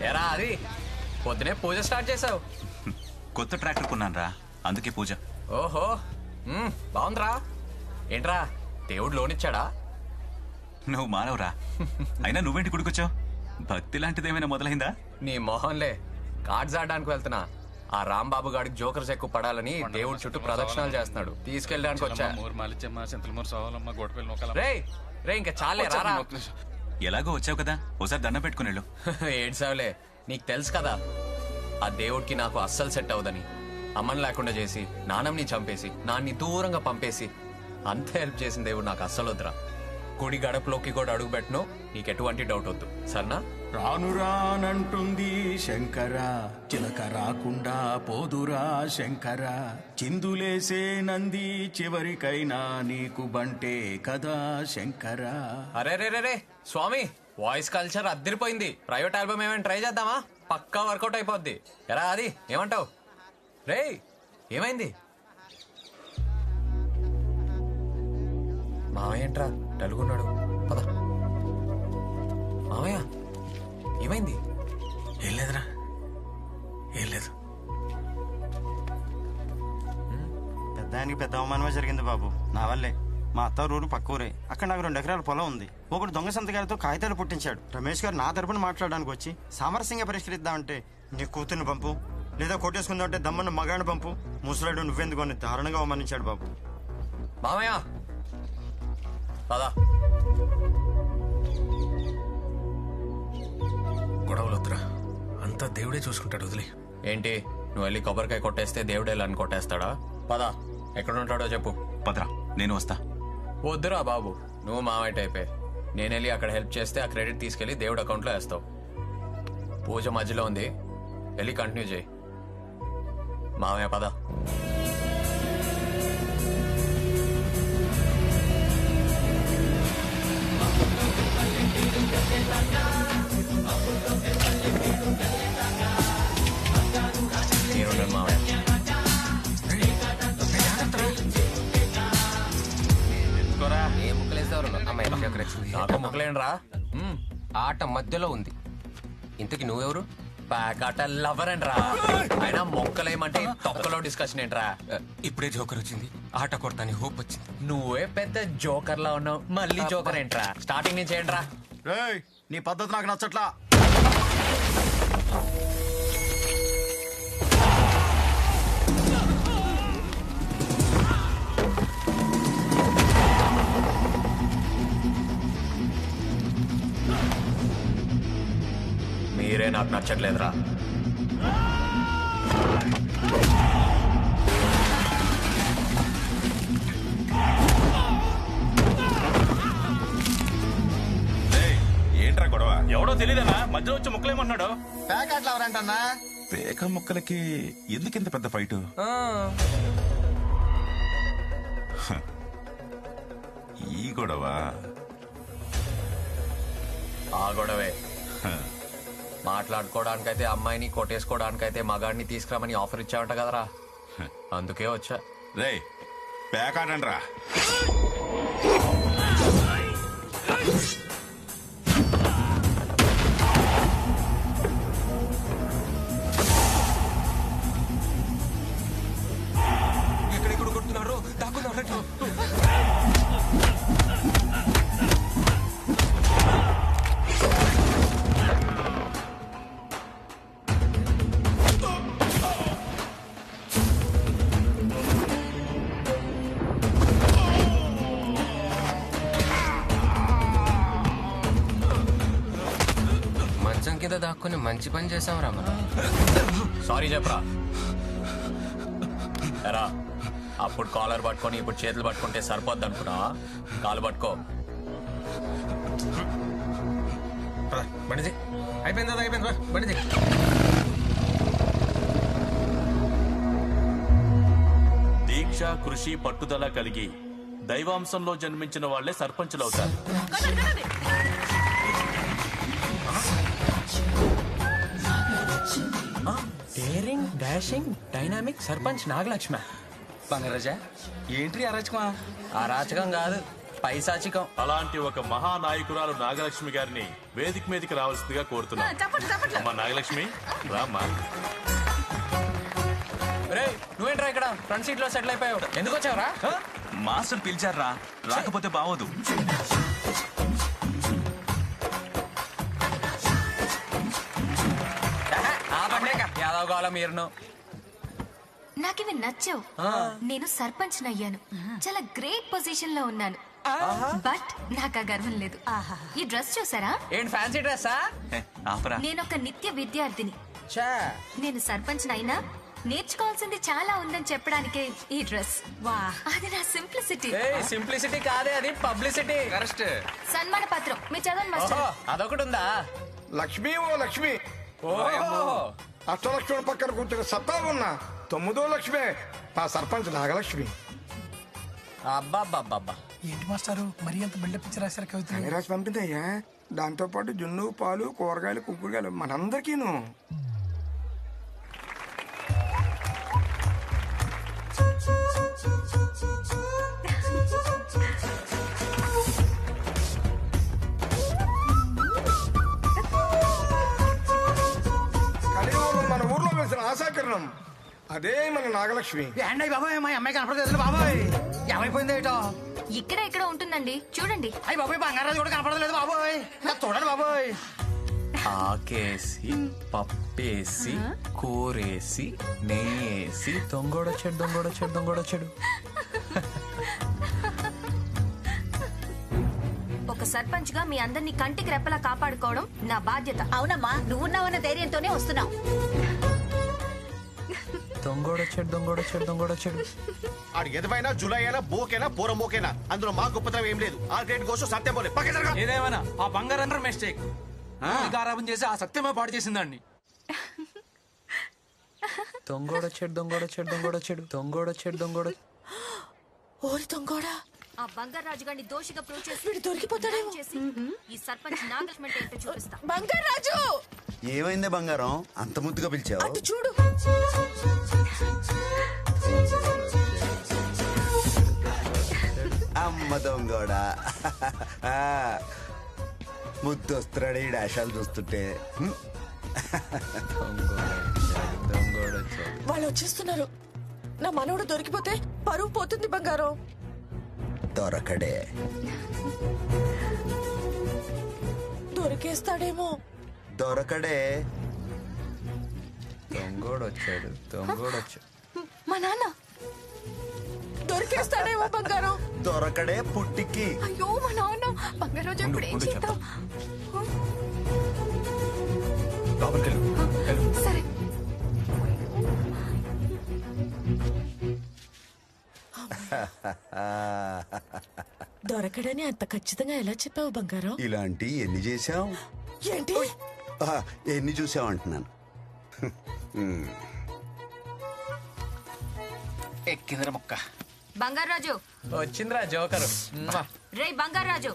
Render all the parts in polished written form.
ఎరా అది పొద్దునే పూజ స్టార్ట్ చేసావు. కొత్త ట్రాక్టర్ కొన్నాను రా, అందుకే పూజ. ఓహో బాగుందిరా. ఏంట్రా దేవుడు లోన్ ఇచ్చాడా? నువ్వు మానవరా. అయినా నువ్వేంటి గుడికొచ్చావు? భక్తి లాంటిదేమైనా మొదలైందా? నీ మొహంలే, కార్డ్స్ ఆడడానికి వెళ్తున్నా. ఆ రాంబాబు గాడికి జోకర్స్ ఎక్కువ పడాలని దేవుడి చుట్టూ ప్రదక్షిణాలు చేస్తున్నాడు, తీసుకెళ్ళడానికి వచ్చా. రే రే ఇంకా చాలే రారా. ఎలాగో వచ్చావు కదా, ఒకసారి దండం పెట్టుకుని వెళ్ళు. ఏడ్సావులే, నీకు తెలుసు కదా ఆ దేవుడికి నాకు అస్సలు సెట్ అవదని. అమ్మని లేకుండా చేసి, నాన్నని చంపేసి, నాన్ని దూరంగా పంపేసి అంత హెల్ప్ చేసిన దేవుడు నాకు అస్సలు వద్దురా. గుడి గడపలోకి కూడా అడుగు పెట్టను, నీకు ఎటువంటి డౌట్ వద్దు, సరేనా? రాను రానంటుంది శంకర, చిలక రాకుండా పోదురా శంకర, చిందులేసే నంది చివరికైనా నీకు బంటే కదా శంకర. అరే రే రే రే స్వామి, వాయిస్ కల్చర్ అద్దరిపోయింది. ప్రైవేట్ ఆల్బమ్ ఏమైనా ట్రై చేద్దామా? పక్కా వర్కౌట్ అయిపోద్ది. ఎరా అది ఏమంటావు? రే ఏమైంది? మావయ్య ఏంట్రా డలుగున్నాడు? పద. మావయ్య ఏమైంది? ఏం లేదురా, ఏం లేదు. పెద్దానికి పెద్ద అవమానమే జరిగింది బాబు, నా వల్లే. మా అత్త ఊరు పక్క ఊరే, అక్కడ నాకు 2 ఎకరాల పొలం ఉంది. ఒకడు దొంగ సంతకాలతో కాగితాలు పుట్టించాడు. రమేష్ గారు నా తరపున మాట్లాడడానికి వచ్చి సామరస్యంగా పరిష్కరిద్దామంటే నీ కూతుర్ని పంపు, లేదా కొట్టేసుకుందామంటే దమ్మన్న మగాడిని పంపు, ముసలాడు నువ్వెందుకు అని దారుణంగా అవమానించాడు బాబు. మామయ్య పద. గొడవలొద్దురా, అంతా దేవుడే చూసుకుంటాడు, వదిలే. ఏంటి నువ్వు వెళ్ళి కొబ్బరికాయ కొట్టేస్తే దేవుడే అని కొట్టేస్తాడా? పద, ఎక్కడ ఉంటాడో చెప్పు. పదరా, నేను వస్తా. వద్దురా బాబు, నువ్వు మావయ్య టైపే. నేను వెళ్ళి అక్కడ హెల్ప్ చేస్తే ఆ క్రెడిట్ తీసుకెళ్లి దేవుడి అకౌంట్లో వేస్తావు. పూజ మధ్యలో ఉంది, వెళ్ళి కంటిన్యూ చేయి. మావయ్య పద. నాకు ముక్కలేనరా, ఆట మధ్యలో ఉంది. ఇంతకి నువ్వెవరు? ప్యాకాట లవర్ అండ్రా. అయినా మొక్కలేమంటే తొక్కలో డిస్కషన్ ఏంట్రా? ఇప్పుడే జోకర్ వచ్చింది, ఆట కొడతాని హోప్ వచ్చింది. నువ్వే పెద్ద జోకర్ లా ఉన్నావు, మళ్ళీ జోకర్ ఏంట్రా? స్టార్టింగ్ నుంచి ఏంట్రా? రేయ్, నీ పద్ధతి నాకు నచ్చట్లా. మీరే నాకు నచ్చట్లేదురా. ఏంట్రా గొడవ? ఎవడో తెలియదన్నా, మధ్యలో వచ్చి ముక్కలేమన్నాడు. ప్యాకెట్లు ఎవరంటన్నా? పేక ముక్కలకి ఎందుకింత పెద్ద ఫైటు? ఈ గొడవ ఆ గొడవే. మాట్లాడుకోవడానికైతే అమ్మాయిని, కొట్టేసుకోవడానికైతే మగాడిని తీసుకురామని ఆఫర్ ఇచ్చావంట కదరా, అందుకే వచ్చా. రే పేకాడండ్రా. ఎక్కడెక్కడ కొడుతున్నారు, దాక్కున్నారు. కింద దాక్కుని మంచి పని చేసాం రా మనం. సారీ చెప్పరా. ఎరా అప్పుడు కాలర్ పట్టుకొని ఇప్పుడు చేతులు పట్టుకుంటే సరిపోద్ది అనుకున్నా? కాలు పట్టుకో. బండిది అయిపోయింది, అయిపోయింది, బండిది. దీక్ష, కృషి, పట్టుదల కలిగి దైవాంశంలో జన్మించిన వాళ్లే సర్పంచులవుతారు. Daring, dashing, dynamic sarpanch Nagalakshma. Bangaraja ఏంటి అరాచకమా? అరాచకం కాదు, పైశాచికం. అలాంటి ఒక మహానాయకురాలు నాగలక్ష్మి గారిని వేదిక మీదకి రావాల్సిందిగా కోరుతున్నాను. అమ్మా నాగలక్ష్మి రామ్మా. రే నువ్వేంట్రా ఇక్కడ ఫ్రంట్ సీట్ లో సెటిల్ అయిపోయావు? ఎందుకు వచ్చావురా? మాస్టర్ పిలిచారా, రాకపోతే బావోదు. యాదవ్ కావాలా మీరును? నాకివి నచ్చావు. నేను సర్పంచ్ అయ్యాను, చాలా గ్రేట్ పొజిషన్ లో ఉన్నాను. బట్ నాకు ఆ గర్వం లేదు. ఈ డ్రెస్ చూసారా? ఏంటి ఫ్యాన్సీ డ్రెస్సా? ఆపరా. నేను ఒక నిత్య విద్యార్థిని. నేను సర్పంచ్ అయినా నేర్చుకోవాల్సింది చాలా ఉందని చెప్పడానికే ఈ డ్రెస్. అది నా సింప్లిసిటీ. సింప్లిసిటీ కాదే, అది పబ్లిసిటీ. కరెక్ట్. సన్మాన పత్రం మీరు చదవండి మాస్టర్. అదొకటి ఉందా? లక్ష్మి ఓ లక్ష్మి, ఓ అష్టలక్ష్మి పక్కన కూర్చుని సత్తా ఉన్నా 9వ లక్ష్మి మా సర్పంచ్ నాగలక్ష్మి. అబ్బా ఏంటి మాస్టారు మరి అంత బిల్డప్ ఇచ్చి రాశారు కవిత? అని రాసి పంపిందయ్యా. దాంతో పాటు జున్ను, పాలు, కూరగాయలు, కుంకుడుగాయలు మనందరికీను. కలియుగంలో మన ఊర్లో వెలిసిన ఆశాకిరణం అదే మన నాగలక్ష్మి. ఏంటయ్య బాబాయ్, మా అమ్మాయి కనపడలేదు బాబాయ్. ఏమైపోయింది ఏటో? ఇక్కడ ఎక్కడ ఉంటుందండి, చూడండి. అయ్యి బాబాయ్, బంగారాజు కూడా కనపడలేదు బాబాయ్. చూడండి బాబాయ్. ఆకేసి పప్పేసి కూరేసి నెయ్యేసి దొంగోడొచ్చాడు. ఒక సర్పంచ్ గా మీ అందరినీ కంటికి రెప్పలా కాపాడుకోవడం నా బాధ్యత. అవునమ్మా, నువ్వున్నావన్న ధైర్యంతోనే వస్తున్నావు. దొంగోడొచ్చాడు. ఆడు ఎదవైనా జులైనా బోకేనా పోరమోకేనా అందులో మా గొప్పతనం ఏం లేదు. ఆ గ్రేట్ కోసం సత్యం పోలే పక్క జరగా. ఏదేమైనా ఆ బంగారం మిస్టేక్ గారాబం చేసి ఆ సత్యమే పాడు చేసిందండి. దొంగోడొచ్చాడు. ఓరి దొంగోడా, ఆ బంగారాజు గారిని దోషిగా ప్రూవ్ చేసి వీడు దొరికిపోతాడేమో. చేసి ఈ సర్పంచ్ నాగలక్ష్మి ఏంటో చూపిస్తా. బంగారాజు, ఏమైందే బంగారం అంత ముద్దుగా పిలిచావు? అటు చూడు. అమ్మ దొంగోడా, ముద్దొస్తున్నాడు ఈ డాషాలు చూస్తుంటే. వాళ్ళు వచ్చేస్తున్నారు. నా మనవడు దొరికిపోతే పరువు పోతుంది బంగారం. దొరకడే. దొరికేస్తాడేమో. దొరకడే. దొంగోడొచ్చాడు. మా నాన్న దొరికేస్తాడేమో బంగారం. దొరకడే పుట్టికి. అయ్యో మా నాన్న. బంగారాజు ఇప్పుడు ఏం చేద్దాం? సరే. దొరకడని అంత ఖచ్చితంగా ఎలా చెప్పావు బంగారం? ఇలాంటి ఎన్ని చేశావు? ఏంటి? ఎన్ని చూసావు అంటున్నాను. ఎక్కిందిరా మొక్క. బంగారాజు వచ్చిందిరా జోకరు. రే బంగారాజు,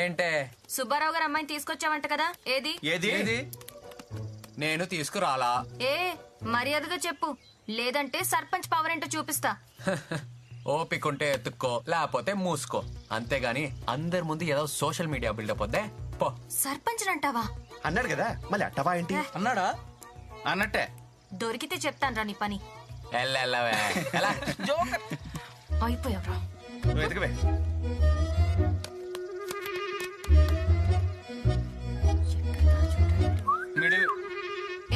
ఏంటే? సుబ్బారావు గారు అమ్మాయిని తీసుకొచ్చావంట కదా, ఏది? ఏది? నేను తీసుకురాలా. ఏ మర్యాదగా చెప్పు, లేదంటే సర్పంచ్ పవర్ ఏంటో చూపిస్తా. ఓపికంటే ఎత్తుక్కో, లేకపోతే మూసుకో. అంతేగాని అందరి ముందు ఏదో సోషల్ మీడియా బిల్డప్ వద్దే పో. సర్పంచ్ అంటావా? అన్నాడు కదా మళ్ళీ అట్టవా ఏంటి? అన్నాడా? అన్నట్టే. దొరికితే చెప్తాను రా నీ పని. ఎల్లవే ఎలా అయిపోయావురా. నువ్వు ఎదుగువే.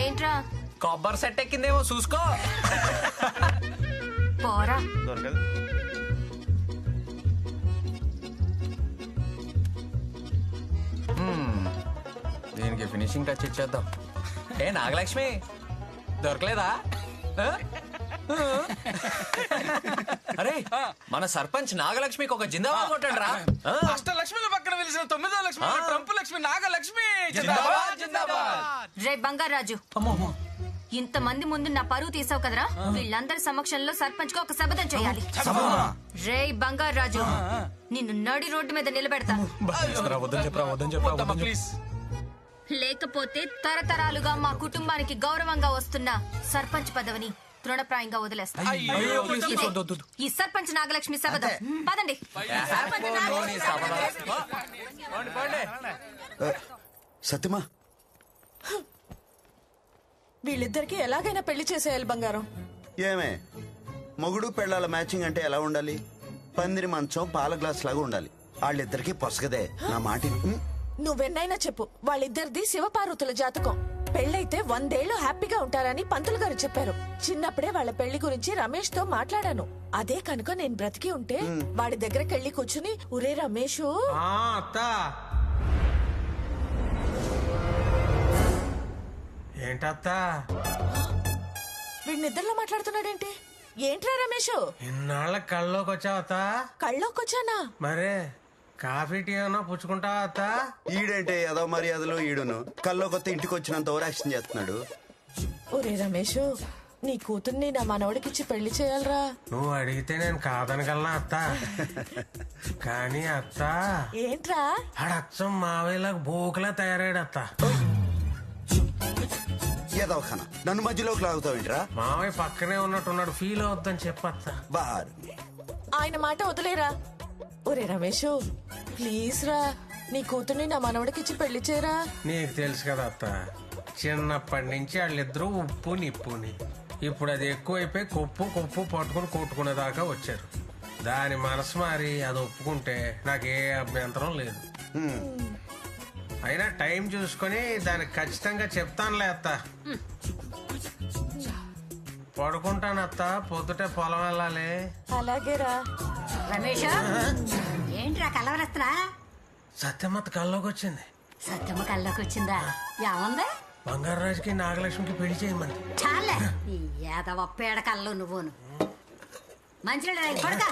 ఏంట్రా? కొబ్బరి సెట్ ఎక్కిందేమో చూసుకో. పోరా. దొరకదు. దీనికి ఫినిషింగ్ టచ్ ఇచ్చేద్దాం. ఏ నాగలక్ష్మి దొరకలేదా? అరే మన సర్పంచ్ నాగలక్ష్మికి ఒక జిందాబాద్ కొట్టండి రా. అష్టలక్ష్మిల పక్కన వెలిసిన 9వ లక్ష్మి ట్రంప్ లక్ష్మి నాగలక్ష్మి. రే బంగారాజు, ఇంతమంది ముందు నా పరువు తీసావు కదరా. వీళ్ళందరి సమక్షంలో సర్పంచ్ గా ఒక శపథం చేయాలి. రే బంగారాజు, నిన్ను నడి రోడ్డు మీద నిలబెడతా. లేకపోతే తరతరాలుగా మా కుటుంబానికి గౌరవంగా వస్తున్న సర్పంచ్ పదవిని తృణప్రాయంగా వదిలేస్తా అయ్యో, please, please, వద్దు, వద్దు. ఈ సర్పంచ్ నాగలక్ష్మి శబదం పదండి. సర్పంచ్ నాగలక్ష్మి సత్యమా వీళ్ళిద్దరికి ఎలాగైనా పెళ్లి చేసేయాలి బంగారం. ఏమే మొగుడు పెళ్ళాల మ్యాచింగ్ అంటే ఎలా ఉండాలి? పందిరి మంచం పాల గ్లాస్ లాగా ఉండాలి. వాళ్ళిద్దరికి పొసగదే. నా మాట నువ్వెన్నైనా చెప్పు, వాళ్ళిద్దరిది శివపార్వతుల జాతకం. పెళ్ళైతే 100 ఏళ్లు హ్యాపీగా ఉంటారని పంతులు గారు చెప్పారు. చిన్నప్పుడే వాళ్ళ పెళ్లి గురించి రమేష్ తో మాట్లాడాను. అదే కనుక నేను బ్రతికి ఉంటే వాడి దగ్గరికి వెళ్ళి కూర్చుని, ఒరే రమేష్ అత్త ఏంటత్తా వీడి నిద్రలో మాట్లాడుతున్నాడేంటి? ఏంట్రా రమేష్? ఇన్నాళ్ళ కళ్ళలోకి వచ్చావు అత్త? కళ్ళోకొచ్చానా? మరే కాఫీ టీ ఏమన్నా పుచ్చుకుంటావా అత్త? ఈడంటే ఏదో మర్యాదలు ఈడును కల్లో కొత్త ఇంటికి వచ్చినంత ఓవరాక్షన్ చేస్తున్నాడు. ఒరే రమేష్, నీ కూతుర్ని నా మనవడికిచ్చి పెళ్లి చేయాలరా. నువ్వు అడిగితే నేను కాదనగలనా అత్త? కానీ అత్త ఏంట్రా? ఆడచ్చం మావయ్యలాగా బోకులా తయారాడు అత్త. ఏదో ఖానా నన్ను మధ్యలోకి లాగుతావేంట్రా? మావయ్య పక్కనే ఉన్నట్టున్నాడు, ఫీల్ అవద్దని చెప్పత్త. బార్ ఆయన మాట వదిలేరా. ఒరే రమేష్, ప్లీజ్ రా, నీ కూతుర్ని నా మనవడికిచ్చి పెళ్లి చేయరా. నీకు తెలుసు కదా అత్త, చిన్నప్పటి నుంచి వాళ్ళిద్దరూ ఉప్పు నిప్పుని. ఇప్పుడు అది ఎక్కువైపోయి కొప్పు కొప్పు పట్టుకుని కొట్టుకునేదాకా వచ్చారు. దాని మనసు మారి అది ఒప్పుకుంటే నాకు ఏ అభ్యంతరం లేదు. అయినా టైం చూసుకొని దానికి ఖచ్చితంగా చెప్తానులే అత్త. పడుకుంటాను అత్త, పొద్దుటే పొలం వెళ్ళాలి. అలాగేరా. రమేష్, ఏంట్రా కలవరత్రా? సత్యమత్త కల్లోకి వచ్చింది. సత్యమ్మ కళ్ళకి వచ్చిందా? ఏముంది? బంగారాజుకి నాగలక్ష్మికి పెళ్లి చేయమని. చాలే ఈ ఏదవ పేడ కళ్ళు నువ్వును. మంచిగా పడక